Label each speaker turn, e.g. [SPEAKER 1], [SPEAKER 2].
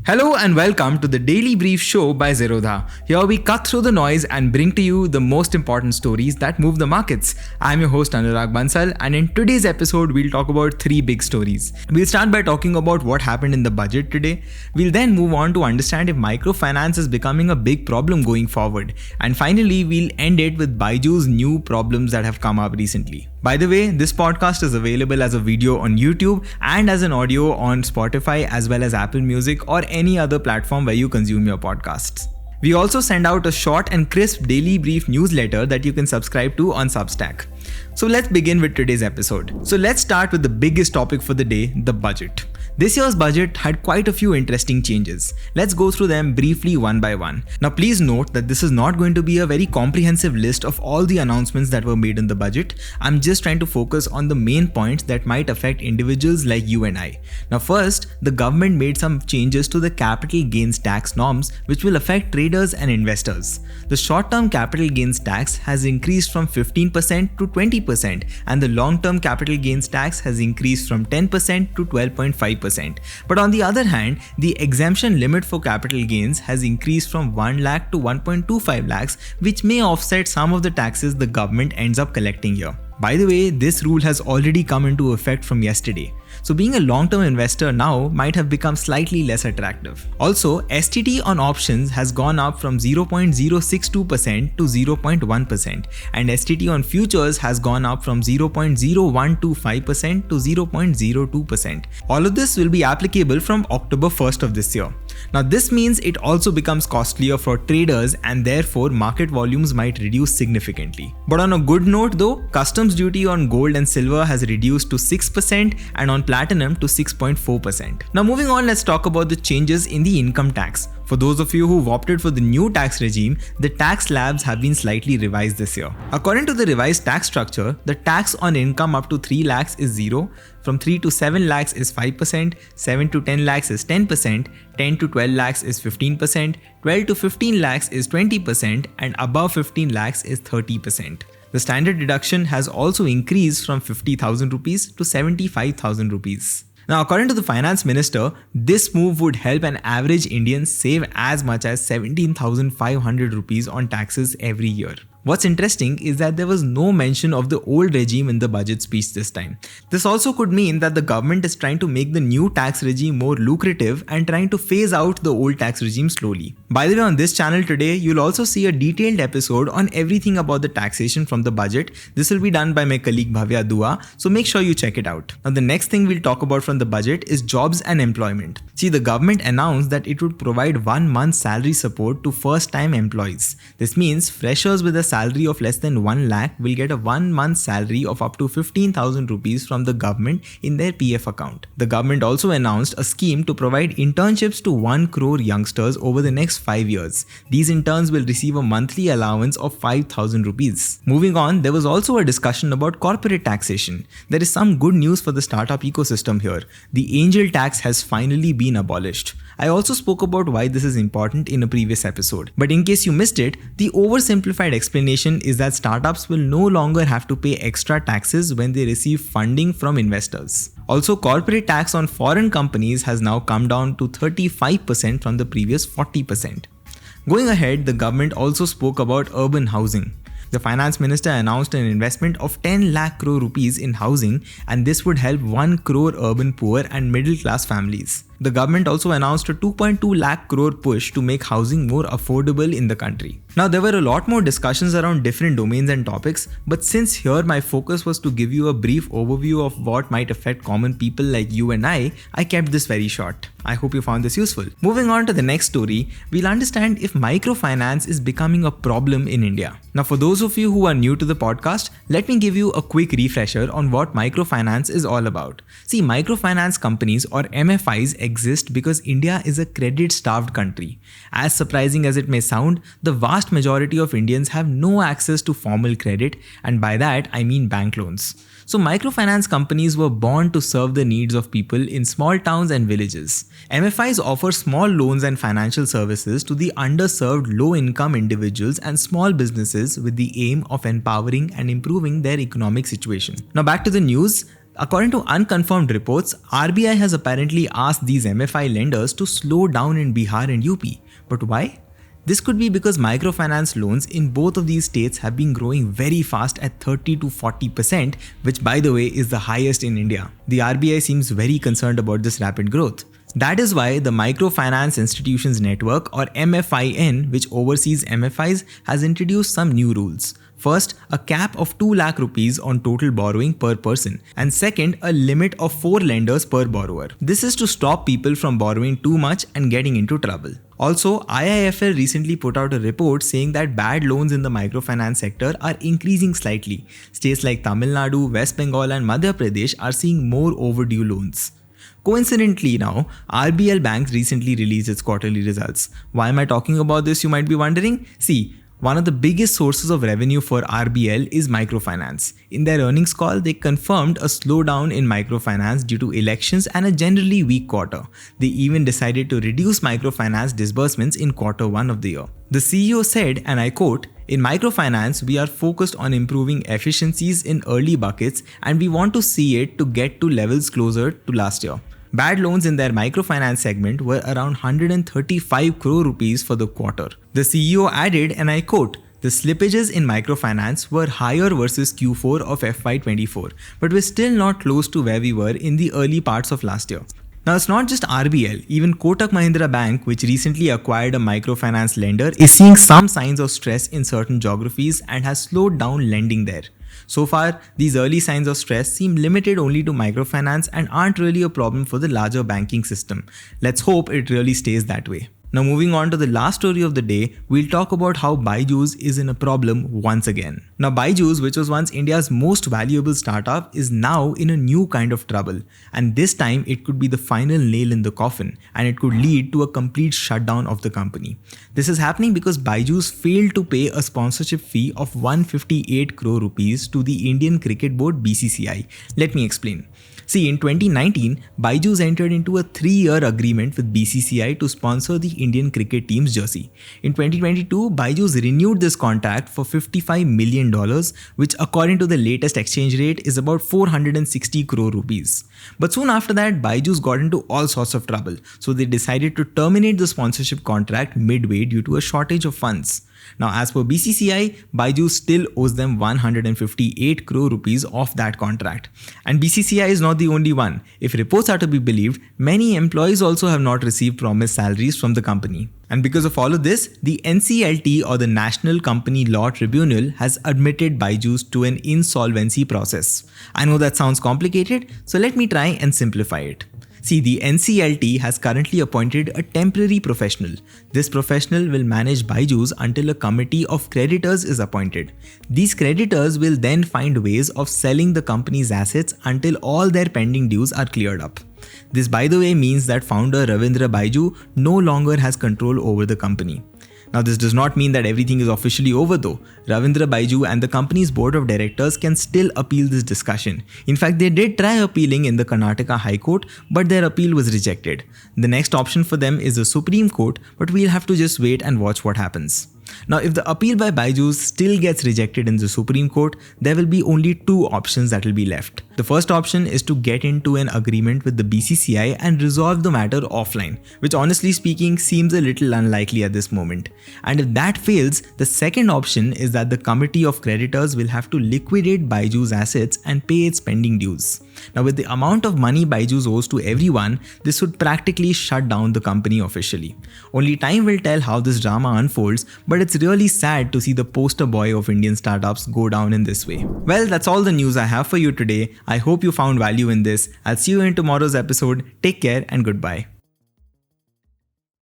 [SPEAKER 1] Hello and welcome to the Daily Brief Show by Zerodha. Here we cut through the noise and bring to you the most important stories that move the markets. I'm your host Anurag Bansal, and in today's episode we'll talk about three big stories. We'll start by talking about what happened in the budget today. We'll then move on to understand if microfinance is becoming a big problem going forward. And finally, we'll end it with Byju's new problems that have come up recently. By the way, this podcast is available as a video on YouTube and as an audio on Spotify as well as Apple Music or any other platform where you consume your podcasts. We also send out a short and crisp daily brief newsletter that you can subscribe to on Substack. So let's begin with today's episode. So let's start with the biggest topic for the day, the budget. This year's budget had quite a few interesting changes. Let's go through them briefly one by one. Now please note that this is not going to be a very comprehensive list of all the announcements that were made in the budget. I'm just trying to focus on the main points that might affect individuals like you and I. Now first, the government made some changes to the capital gains tax norms which will affect traders and investors. The short-term capital gains tax has increased from 15% to 20% and the long-term capital gains tax has increased from 10% to 12.5%. But on the other hand, the exemption limit for capital gains has increased from 1 lakh to 1.25 lakhs, which may offset some of the taxes the government ends up collecting here. By the way, this rule has already come into effect from yesterday. So being a long-term investor now might have become slightly less attractive. Also, STT on options has gone up from 0.062% to 0.1% and STT on futures has gone up from 0.0125% to 0.02%. All of this will be applicable from October 1st of this year. Now this means it also becomes costlier for traders and therefore market volumes might reduce significantly. But on a good note though, customs duty on gold and silver has reduced to 6% and on platinum to 6.4%. Now moving on, let's talk about the changes in the income tax. For those of you who've opted for the new tax regime, the tax slabs have been slightly revised this year. According to the revised tax structure, the tax on income up to 3 lakhs is 0, from 3 to 7 lakhs is 5%, 7 to 10 lakhs is 10%, 10 to 12 lakhs is 15%, 12 to 15 lakhs is 20%, and above 15 lakhs is 30%. The standard deduction has also increased from 50,000 rupees to 75,000 rupees. Now, according to the finance minister, this move would help an average Indian save as much as 17,500 rupees on taxes every year. What's interesting is that there was no mention of the old regime in the budget speech this time. This also could mean that the government is trying to make the new tax regime more lucrative and trying to phase out the old tax regime slowly. By the way, on this channel today, you'll also see a detailed episode on everything about the taxation from the budget. This will be done by my colleague Bhavya Dua, so make sure you check it out. Now, the next thing we'll talk about from the budget is jobs and employment. See, the government announced that it would provide 1 month's salary support to first-time employees. This means freshers with a salary of less than 1 lakh will get a 1 month salary of up to 15,000 rupees from the government in their PF account. The government also announced a scheme to provide internships to 1 crore youngsters over the next 5 years. These interns will receive a monthly allowance of 5,000 rupees. Moving on, there was also a discussion about corporate taxation. There is some good news for the startup ecosystem here. The angel tax has finally been abolished. I also spoke about why this is important in a previous episode. But in case you missed it, the oversimplified explanation is that startups will no longer have to pay extra taxes when they receive funding from investors. Also, corporate tax on foreign companies has now come down to 35% from the previous 40%. Going ahead, the government also spoke about urban housing. The finance minister announced an investment of 10 lakh crore rupees in housing, and this would help 1 crore urban poor and middle class families. The government also announced a 2.2 lakh crore push to make housing more affordable in the country. Now, there were a lot more discussions around different domains and topics, but since here my focus was to give you a brief overview of what might affect common people like you and I kept this very short. I hope you found this useful. Moving on to the next story, we'll understand if microfinance is becoming a problem in India. Now, for those of you who are new to the podcast, let me give you a quick refresher on what microfinance is all about. See, microfinance companies or MFIs exist because India is a credit-starved country. As surprising as it may sound, the vast majority of Indians have no access to formal credit, and by that I mean bank loans. So microfinance companies were born to serve the needs of people in small towns and villages. MFIs offer small loans and financial services to the underserved low-income individuals and small businesses with the aim of empowering and improving their economic situation. Now back to the news. According to unconfirmed reports, RBI has apparently asked these MFI lenders to slow down in Bihar and UP. But why? This could be because microfinance loans in both of these states have been growing very fast at 30 to 40%, which by the way is the highest in India. The RBI seems very concerned about this rapid growth. That is why the Microfinance Institutions Network, or MFIN, which oversees MFIs, has introduced some new rules. First, a cap of 2 lakh rupees on total borrowing per person, and second, a limit of 4 lenders per borrower. This is to stop people from borrowing too much and getting into trouble. Also, IIFL recently put out a report saying that bad loans in the microfinance sector are increasing slightly. States like Tamil Nadu, West Bengal and Madhya Pradesh are seeing more overdue loans. Coincidentally now, RBL Bank recently released its quarterly results. Why am I talking about this, you might be wondering? See, one of the biggest sources of revenue for RBL is microfinance. In their earnings call, they confirmed a slowdown in microfinance due to elections and a generally weak quarter. They even decided to reduce microfinance disbursements in Q1 of the year. The CEO said, and I quote, "In microfinance, we are focused on improving efficiencies in early buckets and we want to see it to get to levels closer to last year." Bad loans in their microfinance segment were around 135 crore rupees for the quarter. The CEO added, and I quote, "The slippages in microfinance were higher versus Q4 of FY24, but we're still not close to where we were in the early parts of last year." Now, it's not just RBL, even Kotak Mahindra Bank, which recently acquired a microfinance lender, is seeing some signs of stress in certain geographies and has slowed down lending there. So far, these early signs of stress seem limited only to microfinance and aren't really a problem for the larger banking system. Let's hope it really stays that way. Now, moving on to the last story of the day, we'll talk about how Byjus is in a problem once again. Now, Byjus, which was once India's most valuable startup, is now in a new kind of trouble. And this time, it could be the final nail in the coffin, and it could lead to a complete shutdown of the company. This is happening because Byjus failed to pay a sponsorship fee of 158 crore rupees to the Indian Cricket Board BCCI. Let me explain. See, in 2019, Byjus entered into a 3-year agreement with BCCI to sponsor the Indian cricket team's jersey. In 2022, Byjus renewed this contract for $55 million, which according to the latest exchange rate is about 460 crore rupees. But soon after that, Byjus got into all sorts of trouble, so they decided to terminate the sponsorship contract midway due to a shortage of funds. Now, as per BCCI, Byju still owes them 158 crore rupees of that contract. And BCCI is not the only one. If reports are to be believed, many employees also have not received promised salaries from the company. And because of all of this, the NCLT, or the National Company Law Tribunal, has admitted Byjus to an insolvency process. I know that sounds complicated, so let me try and simplify it. See, the NCLT has currently appointed a temporary professional. This professional will manage Byjus until a committee of creditors is appointed. These creditors will then find ways of selling the company's assets until all their pending dues are cleared up. This, by the way, means that founder Ravindra Byju no longer has control over the company. Now, this does not mean that everything is officially over though. Ravindra Byju and the company's board of directors can still appeal this discussion. In fact, they did try appealing in the Karnataka High Court, but their appeal was rejected. The next option for them is the Supreme Court, but we'll have to just wait and watch what happens. Now, if the appeal by Byjus still gets rejected in the Supreme Court, there will be only 2 options that will be left. The first option is to get into an agreement with the BCCI and resolve the matter offline, which honestly speaking seems a little unlikely at this moment. And if that fails, the second option is that the committee of creditors will have to liquidate Byjus' assets and pay its pending dues. Now, with the amount of money Byjus owes to everyone, this would practically shut down the company officially. Only time will tell how this drama unfolds, but it's really sad to see the poster boy of Indian startups go down in this way. Well, that's all the news I have for you today. I hope you found value in this. I'll see you in tomorrow's episode. Take care and goodbye.